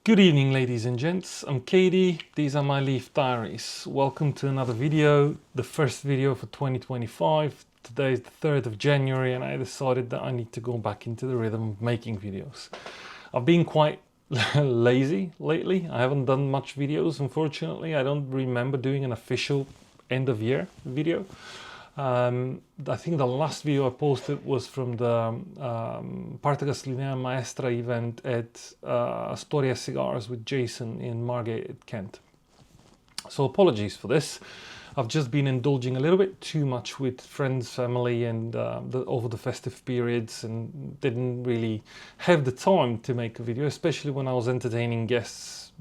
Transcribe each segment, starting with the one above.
Good evening, ladies and gents. I'm Katie. These are my Leaf Diaries. Welcome to another video, the first video for 2025. Today is the 3rd of January and I decided that I need to go back into the rhythm of making videos. I've been quite lazy lately. I haven't done much videos, unfortunately. I don't remember doing an official end of year video. I think the last video I posted was from the Parte Gasolinera Maestra event at Astoria Cigars with Jason in Margate, Kent. So apologies for this. I've just been indulging a little bit too much with friends, family and over the festive periods, and didn't really have the time to make a video, especially when I was entertaining guests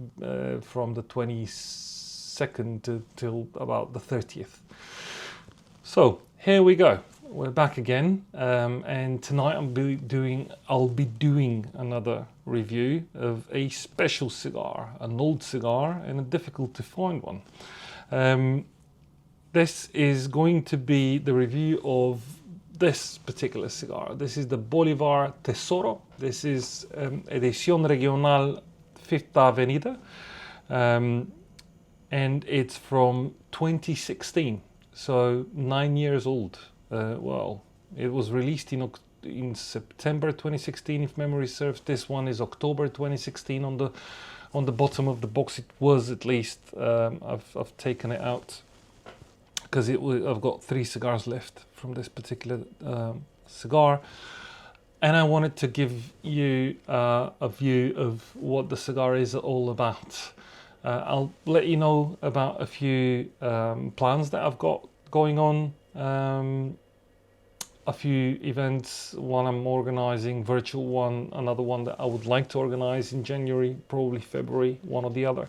from the 22nd till about the 30th. So here we go. We're back again, and tonight I'll be doing another review of a special cigar, an old cigar and a difficult to find one. This is going to be the review of this particular cigar. This is the Bolivar Tesoro. This is Edición Regional 5ta Avenida, and it's from 2016. So 9 years old. Well, it was released in September 2016, if memory serves. This one is October 2016 on the bottom of the box. It was, at least. I've taken it out because I've got 3 cigars left from this particular cigar, and I wanted to give you a view of what the cigar is all about. I'll let you know about a few plans that I've got going on, a few events, one I'm organizing, virtual one, another one that I would like to organize in January, probably February, one or the other,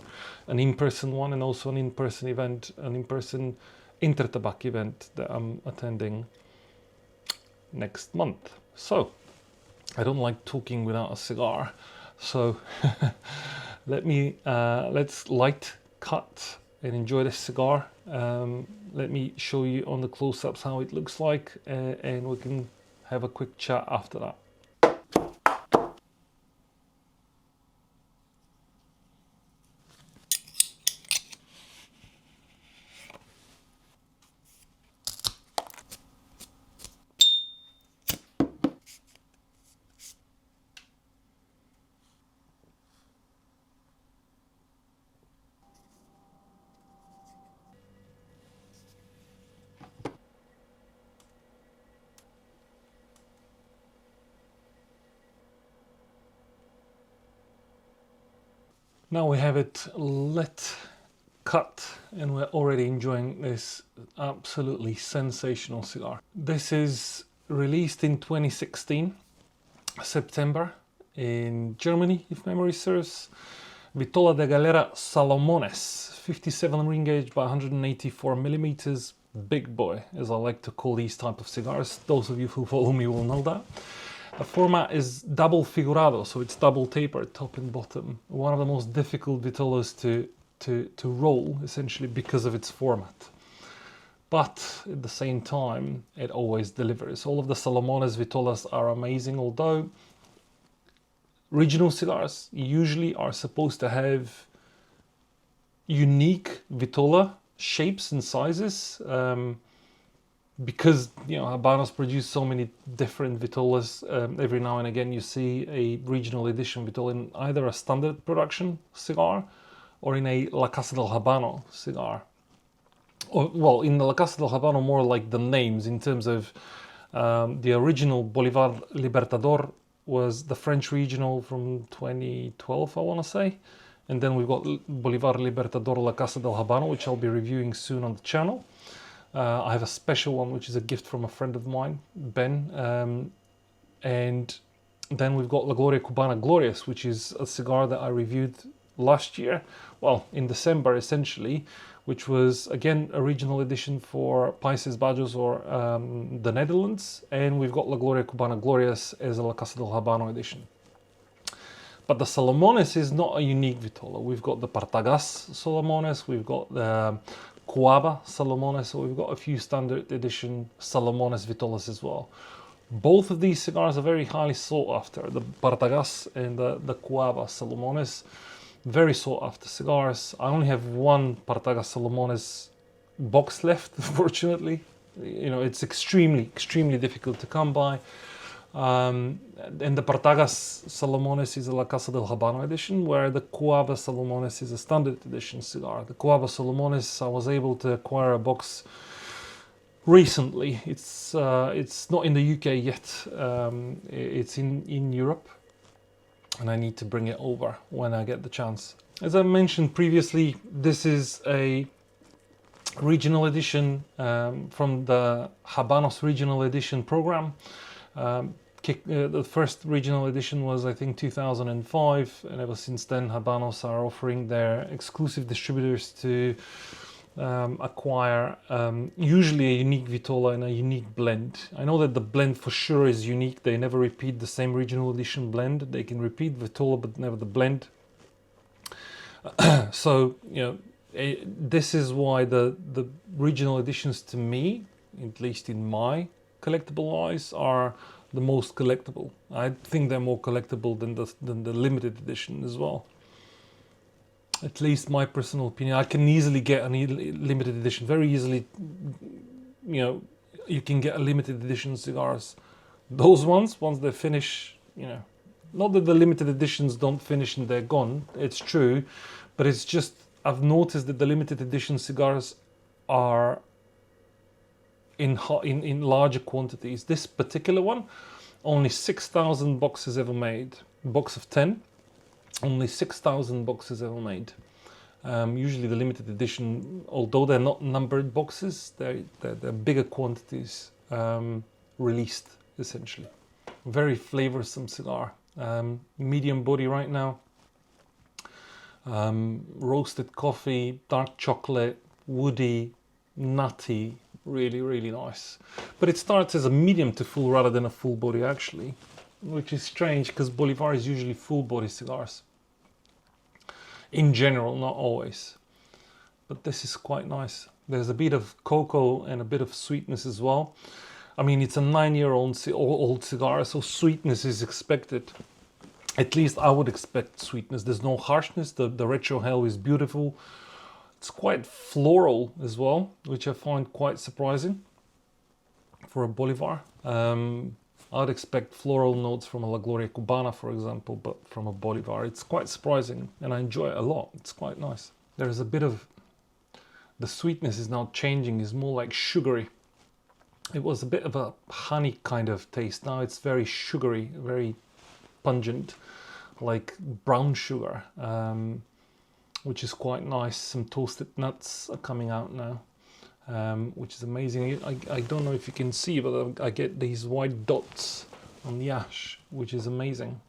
an in-person one, and also an in-person event, an in-person Intertabac event that I'm attending next month. So, I don't like talking without a cigar, so let's light cut and enjoy this cigar. Let me show you on the close-ups how it looks like, and we can have a quick chat after that. Now we have it lit, cut, and we're already enjoying this absolutely sensational cigar. This is released in 2016, September, in Germany, if memory serves. Vitola de Galera Salomones, 57 ring gauge by 184 millimeters. Big boy, as I like to call these type of cigars. Those of you who follow me will know that. The format is double figurado, so it's double tapered, top and bottom. One of the most difficult vitolas to roll, essentially, because of its format. But at the same time, it always delivers. All of the Salomones vitolas are amazing, although regional cigars usually are supposed to have unique vitola shapes and sizes. Because, you know, Habanos produce so many different vitolas, every now and again you see a regional edition vitola in either a standard production cigar or in a La Casa del Habano cigar. Or, well, in the La Casa del Habano, more like the names in terms of the original Bolivar Libertador was the French regional from 2012, I want to say. And then we've got Bolivar Libertador La Casa del Habano, which I'll be reviewing soon on the channel. I have a special one, which is a gift from a friend of mine, Ben. And then we've got La Gloria Cubana Glorious, which is a cigar that I reviewed last year, well, in December essentially, which was again a regional edition for Países Bajos or the Netherlands. And we've got La Gloria Cubana Glorious as a La Casa del Habano edition. But the Salomones is not a unique vitola. We've got the Partagas Salomones, we've got the Coaba Salomones, so we've got a few standard edition Salomones vitolas as well. Both of these cigars are very highly sought after, the Partagas and the Coaba Salomones. Very sought after cigars. I only have one Partagas Salomones box left, unfortunately. You know, it's extremely difficult to come by. And the Partagas Salomones is a La Casa del Habano edition, where the Cuava Salomones is a standard edition cigar. The Cuava Salomones, I was able to acquire a box recently. It's not in the UK yet. It's in Europe, and I need to bring it over when I get the chance. As I mentioned previously, this is a regional edition from the Habanos regional edition program. The first regional edition was, I think, 2005, and ever since then Habanos are offering their exclusive distributors to acquire usually a unique Vitola and a unique blend. I know that the blend for sure is unique. They never repeat the same regional edition blend. They can repeat Vitola but never the blend. So, you know, this is why the regional editions, to me, at least in my collectible eyes, are the most collectible. I think they're more collectible than the limited edition as well. At least my personal opinion. I can easily get a limited edition, very easily. You know, you can get a limited edition cigars. Those ones, once they finish, you know, not that the limited editions don't finish and they're gone, it's true, but it's just, I've noticed that the limited edition cigars are in larger quantities. This particular one, only 6,000 boxes ever made. Box of 10, only 6,000 boxes ever made. Usually the limited edition, although they're not numbered boxes, they're bigger quantities released, essentially. Very flavorsome cigar. Medium body right now. Roasted coffee, dark chocolate, woody, nutty, really nice. But it starts as a medium to full rather than a full body, actually, which is strange because Bolivar is usually full body cigars. In general, not always. But this is quite nice. There's a bit of cocoa and a bit of sweetness as well. I mean, it's a 9-year-old cigar, so sweetness is expected. At least I would expect sweetness. There's no harshness. The retrohale is beautiful. It's quite floral as well, which I find quite surprising for a Bolivar. I'd expect floral notes from a La Gloria Cubana, for example, but from a Bolivar, it's quite surprising, and I enjoy it a lot. It's quite nice. There's a bit of, the sweetness is now changing, is more like sugary. It was a bit of a honey kind of taste. Now it's very sugary, very pungent, like brown sugar, which is quite nice. Some toasted nuts are coming out now, which is amazing. I don't know if you can see, but I get these white dots on the ash, which is amazing.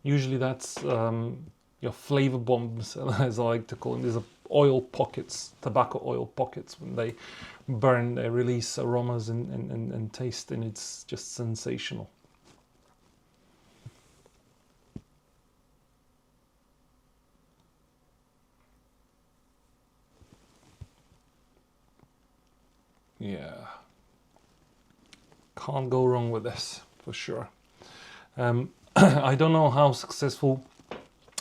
Usually that's your flavor bombs, as I like to call them. These are oil pockets, tobacco oil pockets. When they burn, they release aromas and taste, and it's just sensational. Yeah, can't go wrong with this, for sure. I don't know how successful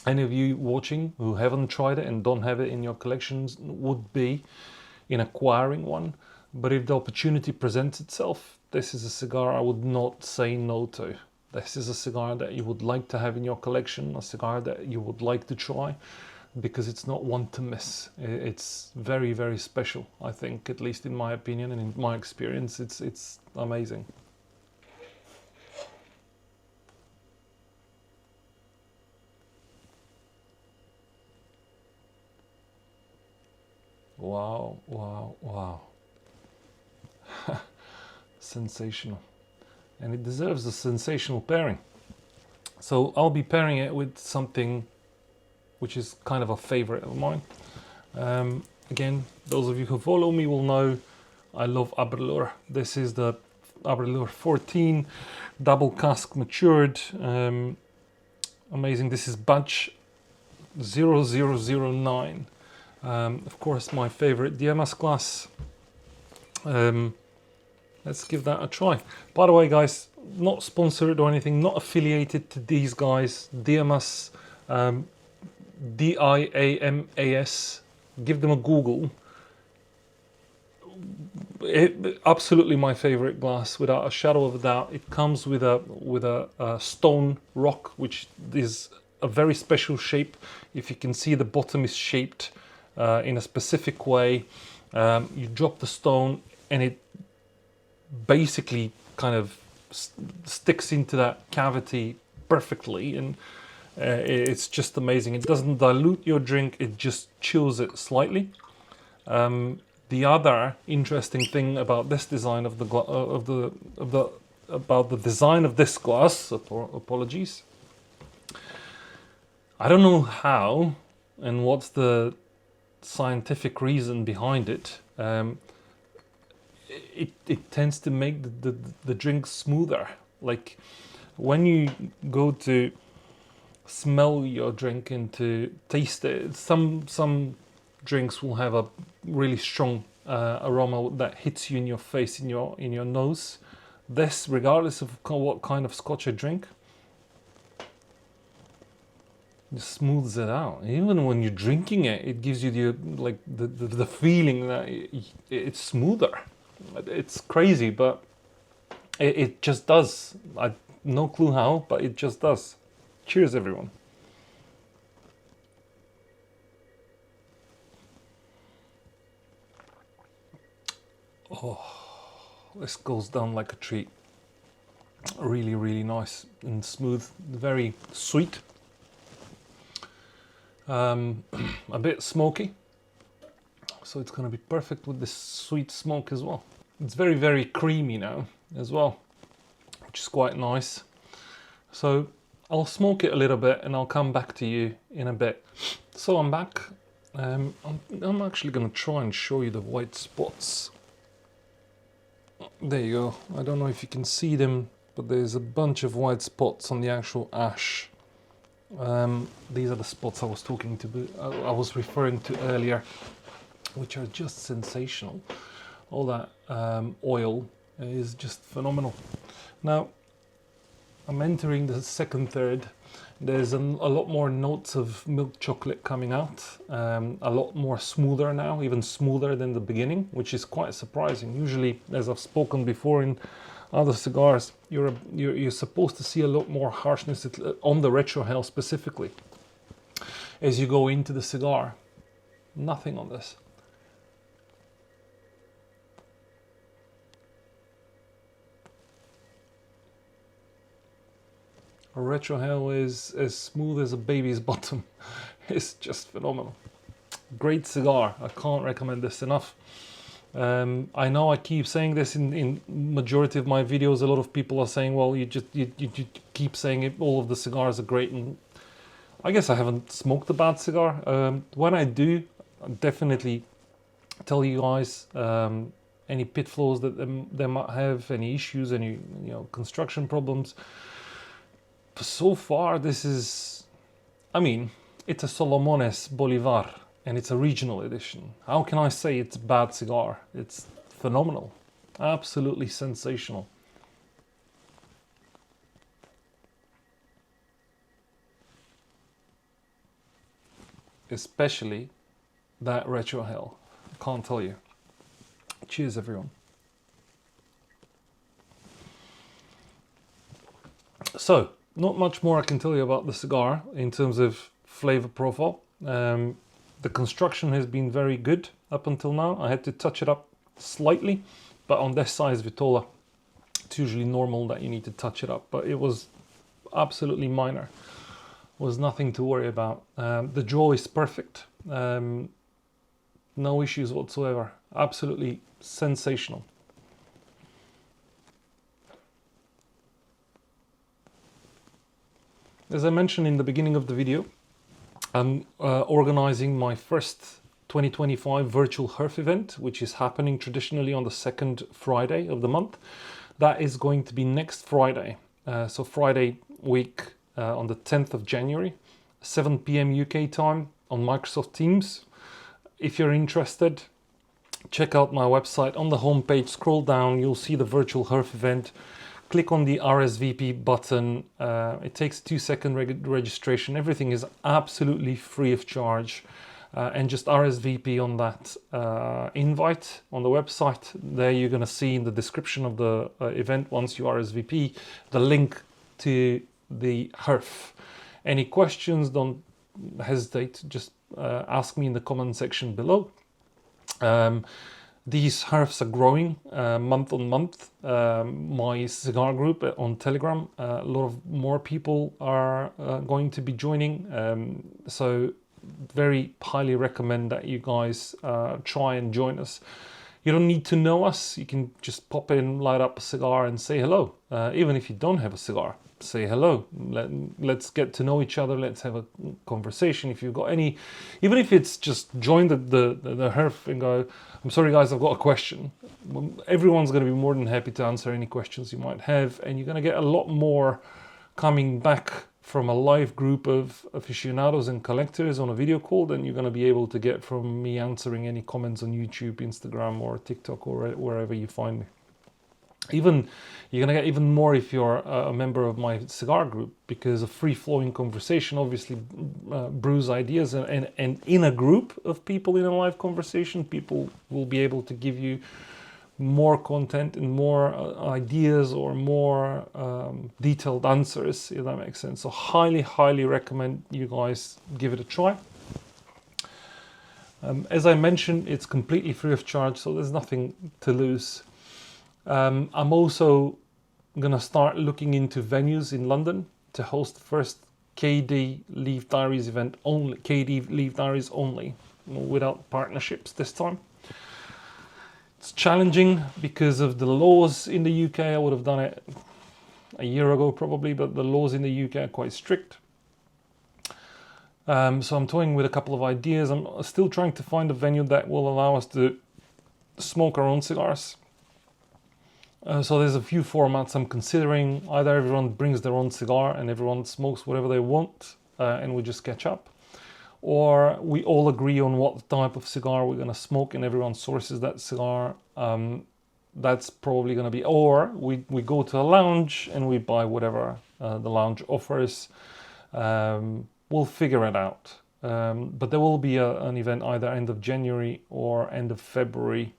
any of you watching who haven't tried it and don't have it in your collections would be in acquiring one, but if the opportunity presents itself, this is a cigar I would not say no to. This is a cigar that you would like to have in your collection, a cigar that you would like to try, because it's not one to miss. It's very special, I think, at least in my opinion and in my experience. It's amazing. Wow. Sensational. And it deserves a sensational pairing. So I'll be pairing it with something which is kind of a favorite of mine. Again, those of you who follow me will know I love Abrelur. This is the Abrelur 14 double cask matured. Amazing. This is batch 0009. Of course, my favorite Diamas class. Let's give that a try. By the way, guys, not sponsored or anything, not affiliated to these guys. Diamas Diamas. Give them a Google. Absolutely my favorite glass, without a shadow of a doubt. It comes with a stone rock, which is a very special shape. If you can see, the bottom is shaped in a specific way. You drop the stone and it basically kind of sticks into that cavity perfectly, and it's just amazing. It doesn't dilute your drink, it just chills it slightly. The other interesting thing about this design of the design of this glass, apologies, I don't know how and what's the scientific reason behind it. It tends to make the drink smoother. Like when you go to smell your drink and to taste it, some drinks will have a really strong aroma that hits you in your face, in your nose. This, regardless of what kind of scotch I drink, it smooths it out. Even when you're drinking it, it gives you the feeling that it's smoother. It's crazy, but it just does. I no clue how, but it just does. Cheers, everyone. Oh, this goes down like a treat. Really, really nice and smooth. Very sweet. A bit smoky. So it's going to be perfect with this sweet smoke as well. It's very, very creamy now as well, which is quite nice. So I'll smoke it a little bit and I'll come back to you in a bit. So I'm back. I'm actually going to try and show you the white spots. There you go. I don't know if you can see them, but there's a bunch of white spots on the actual ash. These are the spots I was referring to earlier, which are just sensational. All that oil is just phenomenal. Now I'm entering the second third. There's a lot more notes of milk chocolate coming out, a lot more smoother now, even smoother than the beginning, which is quite surprising. Usually, as I've spoken before in other cigars, you're supposed to see a lot more harshness on the retrohale specifically as you go into the cigar. Nothing on this. A retrohale is as smooth as a baby's bottom. It's just phenomenal. Great cigar. I can't recommend this enough. I know I keep saying this in majority of my videos. A lot of people are saying, well, you keep saying it, all of the cigars are great, and I guess I haven't smoked a bad cigar. When I do, I'll definitely tell you guys any pitfalls that they might have, any issues, any construction problems. But so far, this is, I mean, it's a Solomones Bolivar, and it's a regional edition. How can I say it's a bad cigar? It's phenomenal. Absolutely sensational. Especially that retrohale. I can't tell you. Cheers, everyone. So, not much more I can tell you about the cigar in terms of flavor profile. The construction has been very good up until now. I had to touch it up slightly, but on this size Vitola, it's usually normal that you need to touch it up, but it was absolutely minor. Was nothing to worry about. The draw is perfect. No issues whatsoever. Absolutely sensational. As I mentioned in the beginning of the video, I'm organizing my first 2025 virtual Herf event, which is happening traditionally on the second Friday of the month. That is going to be next Friday. So Friday week on the 10th of January, 7 p.m. UK time on Microsoft Teams. If you're interested, check out my website. On the homepage, scroll down, you'll see the virtual Herf event. click on the RSVP button. It takes 2-second registration. Everything is absolutely free of charge. And just RSVP on that invite on the website. There you're going to see in the description of the event, once you RSVP, the link to the HERF. Any questions, don't hesitate, just ask me in the comment section below. These HERFs are growing month on month. My cigar group on Telegram, a lot of more people are going to be joining. So very highly recommend that you guys try and join us. You don't need to know us. You can just pop in, light up a cigar and say hello. Even if you don't have a cigar, say hello. Let's get to know each other. Let's have a conversation. If you've got any, even if it's just join the HERF and go, I'm sorry guys, I've got a question. Everyone's going to be more than happy to answer any questions you might have. And you're going to get a lot more coming back from a live group of aficionados and collectors on a video call than you're going to be able to get from me answering any comments on YouTube, Instagram or TikTok or wherever you find me. Even you're going to get even more if you're a member of my cigar group, because a free-flowing conversation obviously brews ideas, and in a group of people in a live conversation, people will be able to give you more content and more ideas or more detailed answers, if that makes sense. So highly recommend you guys give it a try. As I mentioned, it's completely free of charge, so there's nothing to lose. I'm also gonna start looking into venues in London to host the first KD Leaf Diaries event only, KD Leaf Diaries only, without partnerships this time. It's challenging because of the laws in the UK. I would have done it a year ago probably, but the laws in the UK are quite strict. So I'm toying with a couple of ideas. I'm still trying to find a venue that will allow us to smoke our own cigars. So there's a few formats I'm considering. Either everyone brings their own cigar and everyone smokes whatever they want and we just catch up. Or we all agree on what type of cigar we're going to smoke and everyone sources that cigar. That's probably going to be, or we go to a lounge and we buy whatever the lounge offers. We'll figure it out. But there will be an event either end of January or end of February.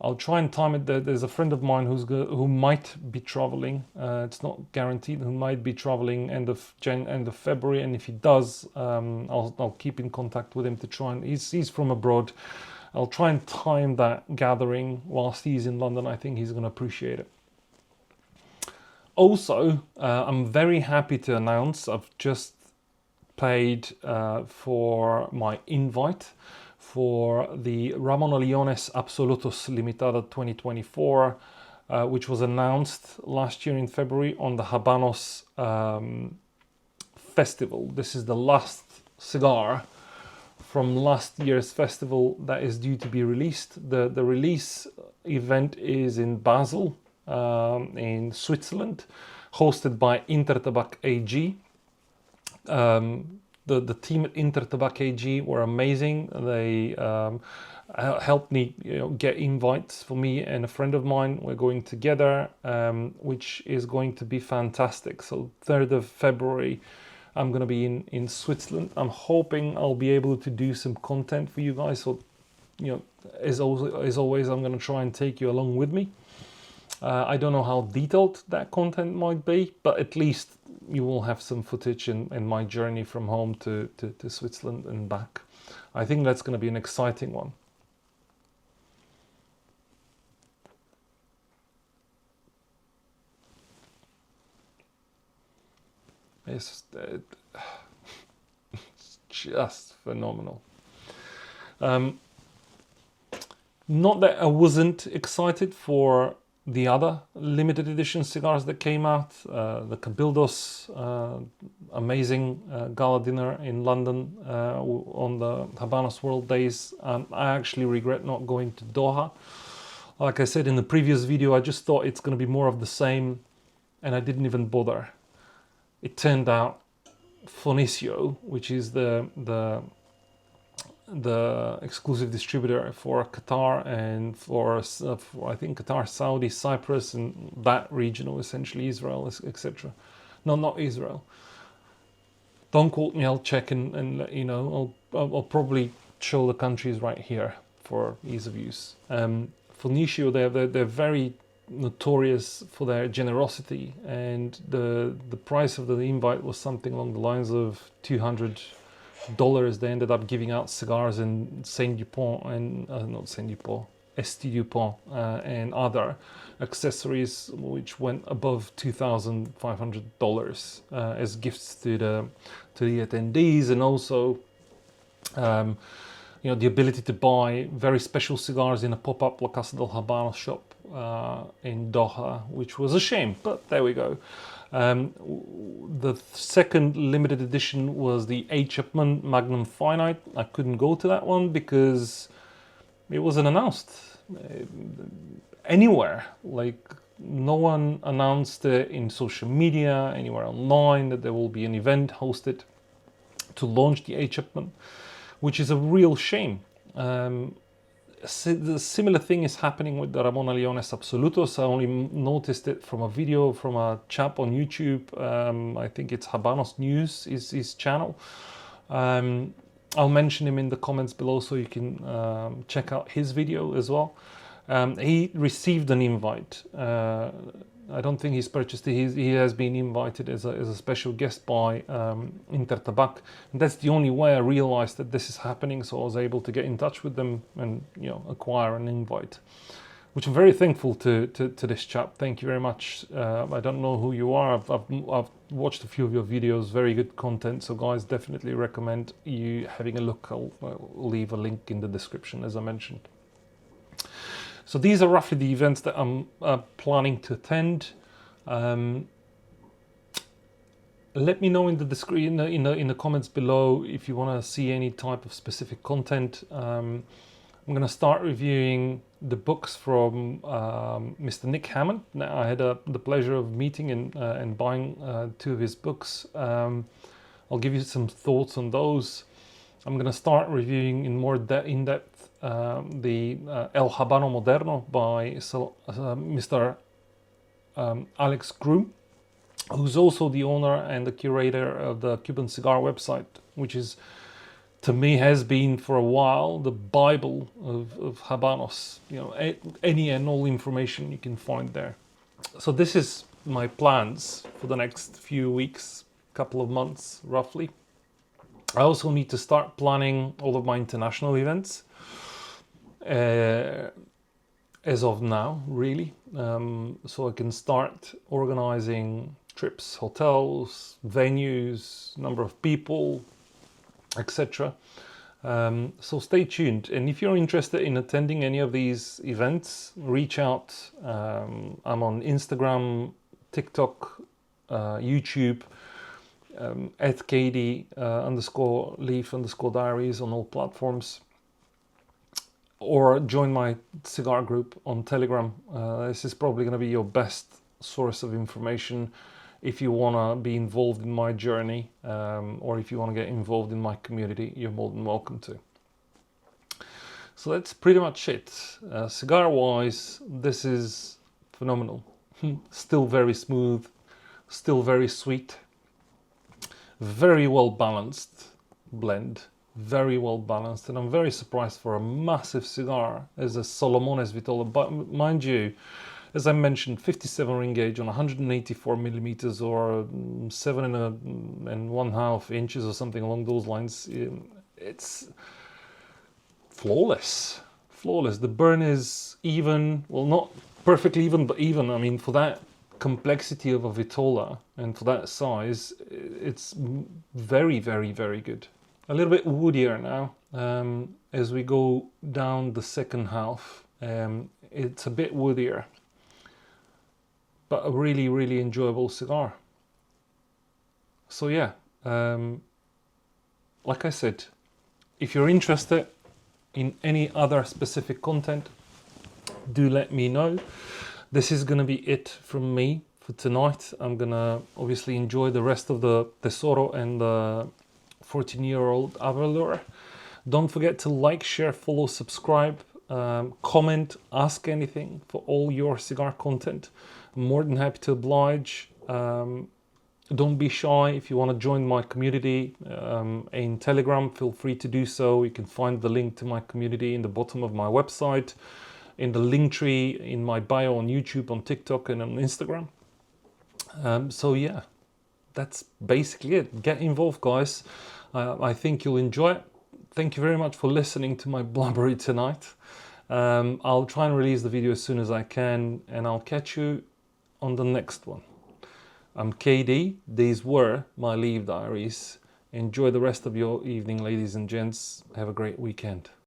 I'll try and time it. There's a friend of mine who might be traveling. It's not guaranteed. Who might be traveling end of February, and if he does, I'll keep in contact with him to try and. He's from abroad. I'll try and time that gathering whilst he's in London. I think he's going to appreciate it. Also, I'm very happy to announce I've just paid for my invite for the Ramon Allones Absolutos Limitada 2024, which was announced last year in February on the Habanos festival. This is the last cigar from last year's festival that is due to be released. The release event is in Basel, in Switzerland, hosted by Intertabac AG. The team at Intertabac AG were amazing. They helped me get invites for me and a friend of mine. We're going together, which is going to be fantastic. So 3rd of February, I'm going to be in Switzerland. I'm hoping I'll be able to do some content for you guys. So, as always, I'm going to try and take you along with me. I don't know how detailed that content might be, but at least you will have some footage in my journey from home to Switzerland and back. I think that's going to be an exciting one. It's just phenomenal. Not that I wasn't excited for the other limited edition cigars that came out, the Cabildos amazing gala dinner in London on the Habanos World Days. I actually regret not going to Doha. Like I said in the previous video, I just thought it's going to be more of the same, and I didn't even bother. It turned out Fonicio, which is the the exclusive distributor for Qatar and for I think Qatar, Saudi, Cyprus, and that region, essentially Israel, etc. No, not Israel. Don't quote me. I'll check and let you know. I'll probably show the countries right here for ease of use. For Nishio, they're very notorious for their generosity, and the price of the invite was something along the lines of $200. They ended up giving out cigars in Saint Dupont and not Saint Dupont, St Dupont, and other accessories which went above $2,500 as gifts to the attendees, and also you know, the ability to buy very special cigars in a pop-up La Casa del Habanos shop in Doha, which was a shame, but there we go. The second limited edition was the A. Chapman Magnum Finite. I couldn't go to that one because it wasn't announced anywhere. Like, no one announced it in social media, anywhere online, that there will be an event hosted to launch the A. Chapman, which is a real shame. The similar thing is happening with the Ramon Allones Absolutos. I only noticed it from a video from a chap on YouTube. I think it's Habanos News is his channel. I'll mention him in the comments below so you can check out his video as well. He received an invite. I don't think he's purchased it. He has been invited as a special guest by Intertabac, and that's the only way I realized that this is happening. So I was able to get in touch with them and, you know, acquire an invite, which I'm very thankful to this chap. Thank you very much. I don't know who you are. I've watched a few of your videos. Very good content. So guys, definitely recommend you having a look. I'll leave a link in the description, as I mentioned. So these are roughly the events that I'm planning to attend. Let me know in the comments below if you want to see any type of specific content. I'm going to start reviewing the books from Mr. Nick Hammond. Now, I had the pleasure of meeting and buying 2 of his books. I'll give you some thoughts on those. I'm going to start reviewing in more in-depth the El Habano Moderno by Mr. Alex Groom, who's also the owner and the curator of the Cuban Cigar website, which is, to me, has been for a while the Bible of Habanos. You know, any and all information you can find there. So this is my plans for the next few weeks, couple of months roughly. I also need to start planning all of my international events as of now, really, so I can start organizing trips, hotels, venues, number of people, etc. So stay tuned, and if you're interested in attending any of these events, reach out. I'm on Instagram, TikTok, YouTube, at KD_Leaf_Diaries on all platforms, or join my cigar group on Telegram. This is probably going to be your best source of information if you want to be involved in my journey, or if you want to get involved in my community. You're more than welcome to. So that's pretty much it. Cigar wise, this is phenomenal. Still very smooth, still very sweet, very well balanced blend, very well balanced, and I'm very surprised for a massive cigar as a Solomones Vitola. But mind you, as I mentioned, 57 ring gauge on 184 millimeters, or 7.5 inches or something along those lines. It's flawless. The burn is even, well, not perfectly even, but even. I mean, for that complexity of a Vitola and for that size, it's very, very, very good. A little bit woodier now as we go down the second half. It's a bit woodier, but a really, really enjoyable cigar. So yeah, like I said, if you're interested in any other specific content, do let me know. This is going to be it from me for tonight. I'm going to obviously enjoy the rest of the Tesoro and the 14-year-old Avalor. Don't forget to like, share, follow, subscribe, comment, ask anything for all your cigar content. I'm more than happy to oblige. Don't be shy. If you want to join my community in Telegram, feel free to do so. You can find the link to my community in the bottom of my website, in the link tree, in my bio on YouTube, on TikTok, and on Instagram. So yeah, that's basically it. Get involved, guys. I think you'll enjoy it. Thank you very much for listening to my blubbery tonight. I'll try and release the video as soon as I can, and I'll catch you on the next one. I'm KD. These were my leaf diaries. Enjoy the rest of your evening, ladies and gents. Have a great weekend.